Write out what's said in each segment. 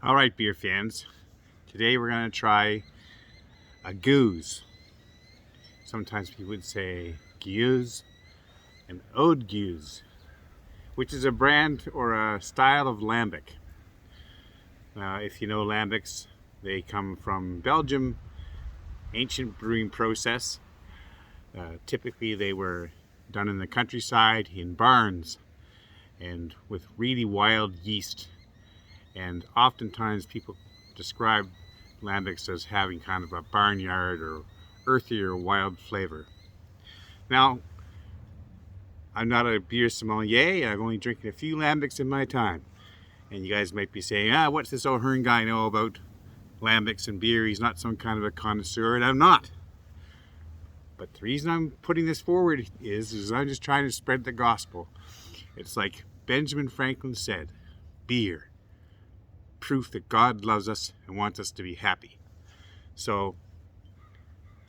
All right, beer fans. Today we're going to try a Gueze. Sometimes people would say Gueze and Oude Gueze, which is a brand or a style of Lambic. If you know Lambics, they come from Belgium, ancient brewing process. Typically they were done in the countryside in barns and with really wild yeast. And oftentimes people describe Lambics as having kind of a barnyard or earthy or wild flavor. Now, I'm not a beer sommelier. I've only drinking a few Lambics in my time. And you guys might be saying, what's this O'Hearn guy know about Lambics and beer? He's not some kind of a connoisseur, and I'm not. But the reason I'm putting this forward is I'm just trying to spread the gospel. It's like Benjamin Franklin said, beer. Proof that God loves us and wants us to be happy. So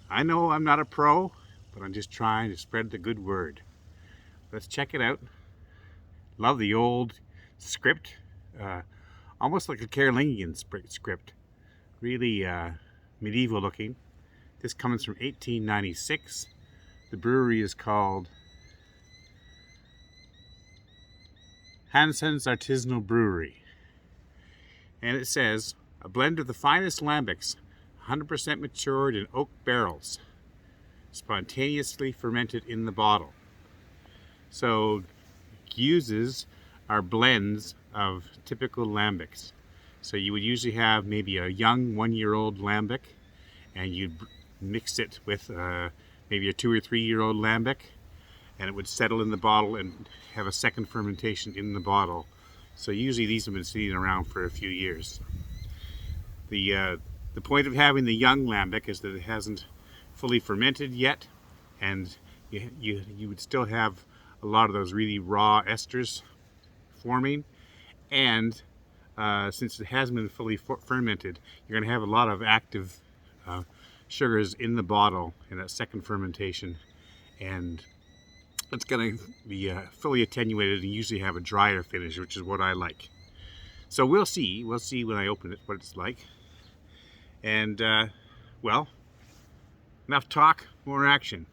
I know I'm not a pro, but I'm just trying to spread the good word. Let's check it out. Love the old script, almost like a Carolingian script, really medieval looking. This comes from 1896. The brewery is called Hannsens Artesenal Brewery. And it says, a blend of the finest Lambics, 100% matured in oak barrels, spontaneously fermented in the bottle. So, Guezes are blends of typical Lambics. So you would usually have maybe a young 1-year-old Lambic, and you'd mix it with maybe a 2 or 3 year old Lambic, and it would settle in the bottle and have a second fermentation in the bottle. So usually these have been sitting around for a few years. The point of having the young Lambic is that it hasn't fully fermented yet, and you would still have a lot of those really raw esters forming, and since it hasn't been fully fermented, you're going to have a lot of active sugars in the bottle in that second fermentation, and it's going to be fully attenuated and usually have a drier finish, which is what I like. So we'll see when I open it what it's like. And well, enough talk, more action,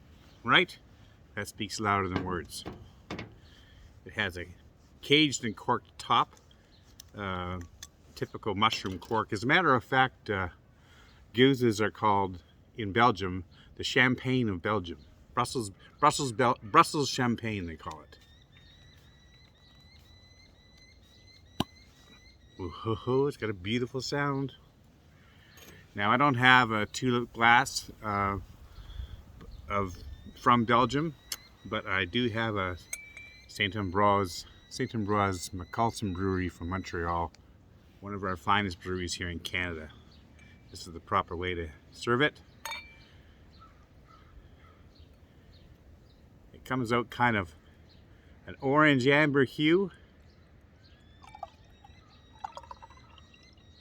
right? That speaks louder than words. It has a caged and corked top, typical mushroom cork. As a matter of fact, Guezes are called in Belgium the champagne of Belgium. Brussels champagne, they call it. Ooh, it's got a beautiful sound. Now, I don't have a tulip glass from Belgium, but I do have a St. Ambroise Macalson Brewery from Montreal, one of our finest breweries here in Canada. This is the proper way to serve it. It comes out kind of an orange amber hue.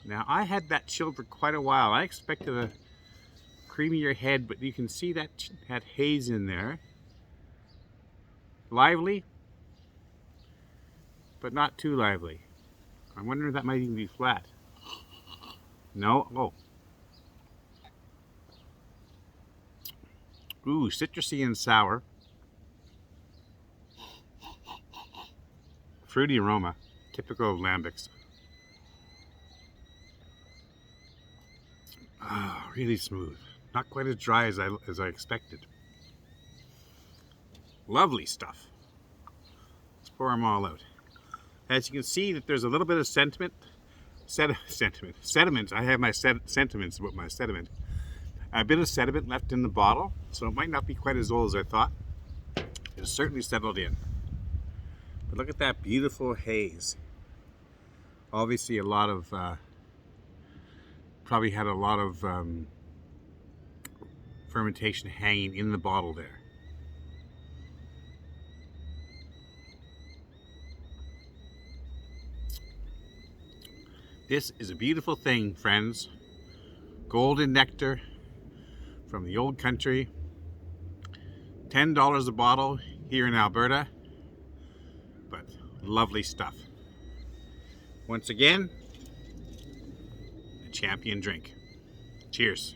Now, I had that chilled for quite a while. I expected a creamier head, but you can see that had haze in there. Lively, but not too lively. I'm wondering if that might even be flat. No? Oh. Ooh, citrusy and sour. Fruity aroma, typical of Lambics. Really smooth. Not quite as dry as I expected. Lovely stuff. Let's pour them all out. As you can see, that there's a little bit of sediment. I have my sentiments about my sediment. A bit of sediment left in the bottle, so it might not be quite as old as I thought. It's certainly settled in. But look at that beautiful haze. Obviously a lot of, probably had a lot of fermentation hanging in the bottle there. This is a beautiful thing, friends. Golden nectar from the old country. $10 a bottle here in Alberta, but lovely stuff. Once again, champion drink. Cheers.